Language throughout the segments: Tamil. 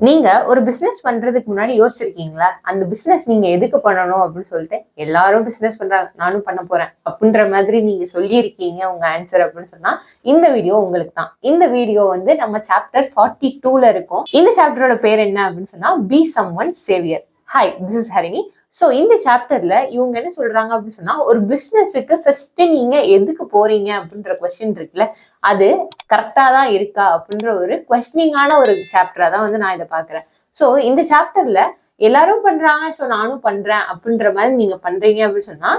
நீங்க ஒரு பிசினஸ் பண்றதுக்கு முன்னாடி யோசிச்சிருக்கீங்களா? அந்த பிசினஸ் நீங்க எதுக்கு பண்ணணும் அப்படின்னு சொல்லிட்டு, எல்லாரும் பிசினஸ் பண்றாங்க, நானும் பண்ண போறேன் அப்படின்ற மாதிரி நீங்க சொல்லியிருக்கீங்க உங்க ஆன்சர் அப்படின்னு சொன்னா, இந்த வீடியோ உங்களுக்கு தான். இந்த வீடியோ வந்து நம்ம சாப்டர் 42ல இருக்கும். இந்த சாப்டரோட பேர் என்ன அப்படின்னு சொன்னா, be someone saviour. Hi, this is Harini. So இந்த சாப்டர்ல இவங்க என்ன சொல்றாங்க அப்படின்னு சொன்னா, ஒரு பிசினஸுக்கு ஃபர்ஸ்ட் நீங்க எதுக்கு போறீங்க அப்படின்ற கொஸ்டின் இருக்குல்ல, அது கரெக்டா தான் இருக்கா அப்படின்ற ஒரு கொஸ்டினிங்கான ஒரு சாப்டரா தான் வந்து நான் இதை பாக்குறேன். ஸோ இந்த சாப்டர்ல எல்லாரும் பண்றாங்க, ஸோ நானும் பண்றேன் அப்படின்ற மாதிரி நீங்க பண்றீங்க அப்படின்னு சொன்னா,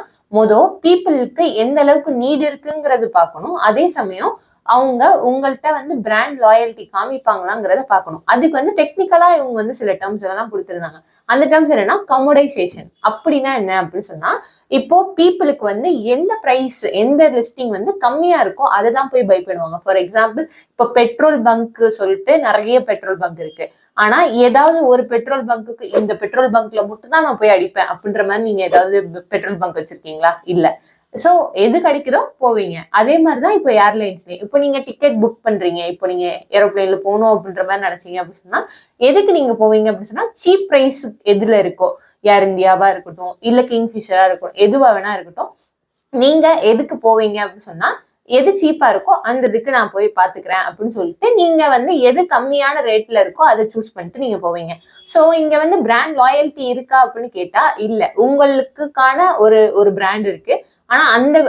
பீப்புளுக்கு எந்த அளவுக்கு நீட் இருக்குங்கிறது பார்க்கணும். அதே சமயம் அவங்க உங்கள்கிட்ட வந்து பிராண்ட் லாயல்ட்டி காமிப்பாங்களாங்கிறத பார்க்கணும். அதுக்கு வந்து டெக்னிக்கலா இவங்க வந்து சில டேர்ம்ஸ் எல்லாம் கொடுத்துருந்தாங்க. அந்த டேர்ம்ஸ் என்னன்னா கமோடைசேஷன். அப்படின்னா என்ன அப்படின்னு சொன்னா, இப்போ பீப்புளுக்கு வந்து எந்த பிரைஸ், எந்த லிஸ்டிங் வந்து கம்மியா இருக்கோ அதை தான் போய் பை பண்ணுவாங்க. ஃபார் எக்ஸாம்பிள், இப்போ பெட்ரோல் பங்க் சொல்லிட்டு நிறைய பெட்ரோல் பங்க் இருக்கு. ஆனா ஏதாவது ஒரு பெட்ரோல் பங்குக்கு இந்த பெட்ரோல் பங்க்ல மட்டும் தான் நான் போய் அடிப்பேன் அப்படின்ற மாதிரி நீங்க ஏதாவது பெட்ரோல் பங்க் வச்சிருக்கீங்களா? இல்ல. சோ எது கிடைக்குதோ போவீங்க. அதே மாதிரிதான் இப்போ ஏர்லைன்ஸ்லயும் இப்போ நீங்க டிக்கெட் புக் பண்றீங்க, இப்போ நீங்க ஏரோப்ளைன்ல போகணும் அப்படின்ற மாதிரி நினைச்சீங்க அப்படின்னு சொன்னா, எதுக்கு நீங்க போவீங்க அப்படின்னு சொன்னா, சீப் பிரைஸ் எதுல இருக்கோ, ஏர் இந்தியாவா இருக்கட்டும், இல்ல கிங்ஃபிஷரா இருக்கட்டும், எதுவா வேணா இருக்கட்டும், நீங்க எதுக்கு போவீங்க அப்படின்னு சொன்னா, எது சீப்பா இருக்கோ அந்த இதுக்கு நான் போய் பாத்துக்கிறேன் அப்படின்னு சொல்லிட்டு நீங்க வந்து எது கம்மியான ரேட்ல இருக்கோ அதை சூஸ் பண்ணிட்டு நீங்க போவீங்க. சோ இங்க வந்து பிராண்ட் லாயல்ட்டி இருக்கா அப்படின்னு கேட்டா இல்ல. உங்களுக்கான ஒரு பிராண்ட் இருக்கு. ஆனா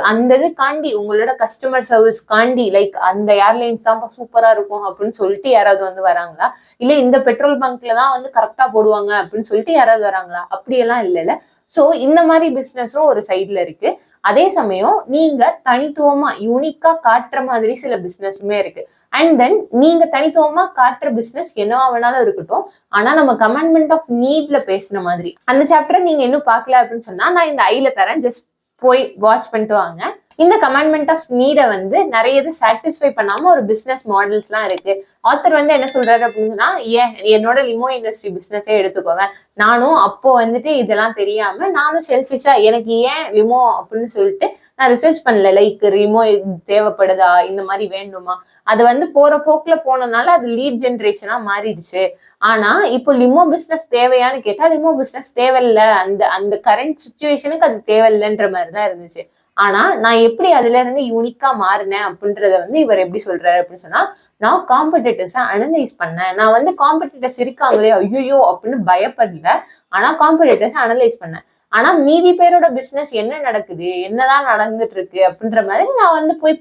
அந்த இது காண்டி உங்களோட கஸ்டமர் சர்வீஸ் காண்டி லைக் அந்த ஏர்லைன்ஸ் தான் சூப்பரா இருக்கும் அப்படின்னு சொல்லிட்டு யாராவது வந்து வராங்களா? இல்ல இந்த பெட்ரோல் பங்க்ல தான் வந்து கரெக்டா போடுவாங்க அப்படின்னு சொல்லிட்டு யாராவது வராங்களா? அப்படியெல்லாம் இல்லைல்ல. சோ இந்த மாதிரி பிசினஸும் ஒரு சைட்ல இருக்கு. அதே சமயம் நீங்க தனித்துவமா யூனிக்கா காட்டுற மாதிரி சில பிசினஸுமே இருக்கு. அண்ட் தென் நீங்க தனித்துவமா காட்டுற பிசினஸ் என்னவா வேணாலும் இருக்கட்டும். ஆனா நம்ம கமெண்ட்மெண்ட் ஆஃப் நீட்ல பேசின மாதிரி அந்த சாப்டர் நீங்க இன்னும் பார்க்கல அப்படின்னு சொன்னா, நான் இந்த ஐல தரேன், ஜஸ்ட் போய் வாட்ச் பண்ணிட்டு வாங்க. இந்த கமெண்ட்மெண்ட் ஆஃப் நீடை வந்து நிறைய இது சாட்டிஸ்ஃபை பண்ணாம ஒரு பிசினஸ் மாடல்ஸ் எல்லாம் இருக்கு. ஆத்தர் வந்து என்ன சொல்றாரு அப்படின்னு சொன்னா, என்னோட லிமோ இண்டஸ்ட்ரி பிசினஸே எடுத்துக்கோவேன். நானும் அப்போ வந்துட்டு இதெல்லாம் தெரியாம நானும் செல்ஃபிஷா எனக்கு ஏன் லிமோ அப்படின்னு சொல்லிட்டு நான் ரிசர்ச் பண்ணல. லைக் லிமோ தேவைப்படுதா, இந்த மாதிரி வேண்டுமா, அது வந்து போற போக்குல போனதுனால அது லீட் ஜென்ரேஷனா மாறிடுச்சு. ஆனா இப்போ லிமோ பிசினஸ் தேவையான்னு கேட்டா லிமோ பிசினஸ் தேவையில்லை. அந்த அந்த கரண்ட் சுச்சுவேஷனுக்கு அது தேவையில்லைன்ற மாதிரிதான் இருந்துச்சு. ஆனா நான் எப்படி அதுல இருந்து யூனிக்கா மாறினேன் அப்படின்றத வந்து இவர் எப்படி சொல்றாரு அப்படின்னு சொன்னா, நான் காம்படிட்டர்ஸை அனலைஸ் பண்ணேன். நான் வந்து காம்படிட்டர்ஸ் இருக்காங்களே ஐயோ அப்படின்னு பயப்படல. ஆனா காம்படிட்டர்ஸ் அனலைஸ் பண்ணேன். ஆனா மீதி பேரோட பிசினஸ் என்ன நடக்குது, என்னதான் நடந்துட்டு இருக்கு அப்படின்ற மாதிரி நான் வந்து போய்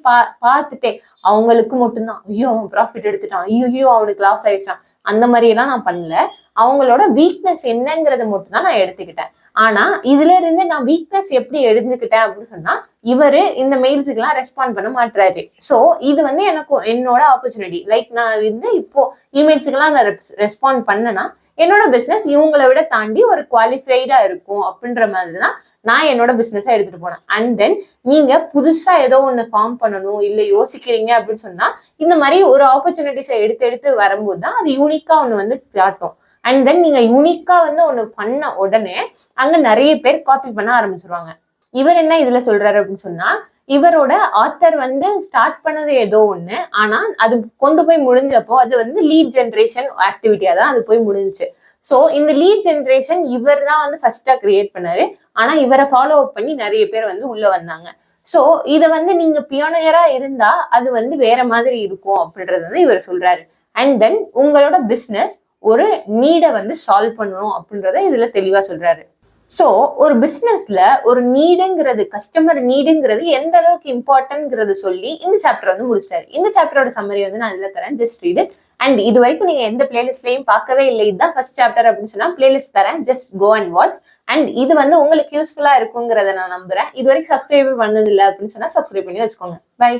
பார்த்துட்டேன். அவங்களுக்கு மட்டும்தான் ஐயோ அவன் ப்ராஃபிட் எடுத்துட்டான், ஐயோ அவனுக்கு லாஸ் ஆயிடுச்சான், அந்த மாதிரி எல்லாம் நான் பண்ணல. அவங்களோட வீக்னஸ் என்னங்கிறத மட்டும் தான் நான் எடுத்துக்கிட்டேன். ஆனா இதுல இருந்து நான் வீக்னஸ் எப்படி எடுத்துக்கிட்டேன் அப்படின்னு சொன்னா, இவரு இந்த மெயில்ஸுக்கு எல்லாம் ரெஸ்பாண்ட் பண்ண மாட்டாரு. சோ இது வந்து எனக்கு என்னோட ஆப்பர்ச்சுனிட்டி. லைக் நான் வந்து இப்போ இமெயில்ஸுக்கு எல்லாம் நான் ரெஸ்பாண்ட் பண்ணனா என்னோட பிசினஸ் இவங்களை விட தாண்டி ஒரு குவாலிஃபைடா இருக்கும் அப்படின்ற மாதிரிதான் நான் என்னோட பிசினஸை எடுத்துட்டு போனேன். அண்ட் தென் நீங்க புதுசா ஏதோ ஒண்ணு ஃபார்ம் பண்ணணும் இல்ல யோசிக்கிறீங்க அப்படின்னு சொன்னா, இந்த மாதிரி ஒரு ஆப்பர்ச்சுனிட்டிஸை எடுத்து எடுத்து வரும்போது தான் அது யூனிக்கா ஒண்ணு வந்து காட்டும். அண்ட் தென் நீங்க யூனிக்கா வந்து ஒண்ணு பண்ண உடனே அங்க நிறைய பேர் காப்பி பண்ண ஆரம்பிச்சிருவாங்க. இவர் என்ன இதுல சொல்றாரு அப்படின்னு சொன்னா, இவரோட ஆத்தர் வந்து ஸ்டார்ட் பண்ணது ஏதோ ஒண்ணு, ஆனா அது கொண்டு போய் முடிஞ்சப்போ அது வந்து லீட் ஜென்ரேஷன் ஆக்டிவிட்டியா தான் அது போய் முடிஞ்சுச்சு. சோ இந்த லீட் ஜென்ரேஷன் இவர் தான் வந்து ஃபர்ஸ்டா கிரியேட் பண்ணாரு. ஆனா இவரை ஃபாலோ அப் பண்ணி நிறைய பேர் வந்து உள்ள வந்தாங்க. சோ இத வந்து நீங்க பியோனியரா இருந்தா அது வந்து வேற மாதிரி இருக்கும் அப்படின்றது வந்து இவர் சொல்றாரு. அண்ட் தென் உங்களோட பிசினஸ் ஒரு நீடை வந்து சால்வ் பண்ணணும் அப்படின்றத இதுல தெளிவா சொல்றாரு. ஸோ ஒரு பிஸ்னஸ்ல ஒரு நீடுங்கிறது, கஸ்டமர் நீடுங்கிறது எந்த அளவுக்கு இம்பார்ட்டன்ட்ங்கிறது சொல்லி இந்த சாப்டர் வந்து முடிச்சிட்டாரு. இந்த சாப்டரோட சம்மரி வந்து நான் இதுல தரேன், ஜஸ்ட் ரீட் இட். அண்ட் இது வரைக்கும் நீங்க எந்த பிளேலிஸ்ட்லயும் பார்க்கவே இல்லை, இதுதான் ஃபர்ஸ்ட் சாப்டர் அப்படின்னு சொன்னா பிளேலிஸ்ட் தரேன், just go and watch. And இது வந்து உங்களுக்கு யூஸ்ஃபுல்லா இருக்குங்கிறத நான் நம்புறேன். இது வரைக்கும் சப்ஸ்கிரைப் பண்ணது இல்லை அப்படின்னு சொன்னா சப்ஸ்கிரைப் பண்ணி வச்சுக்கோங்க. பை.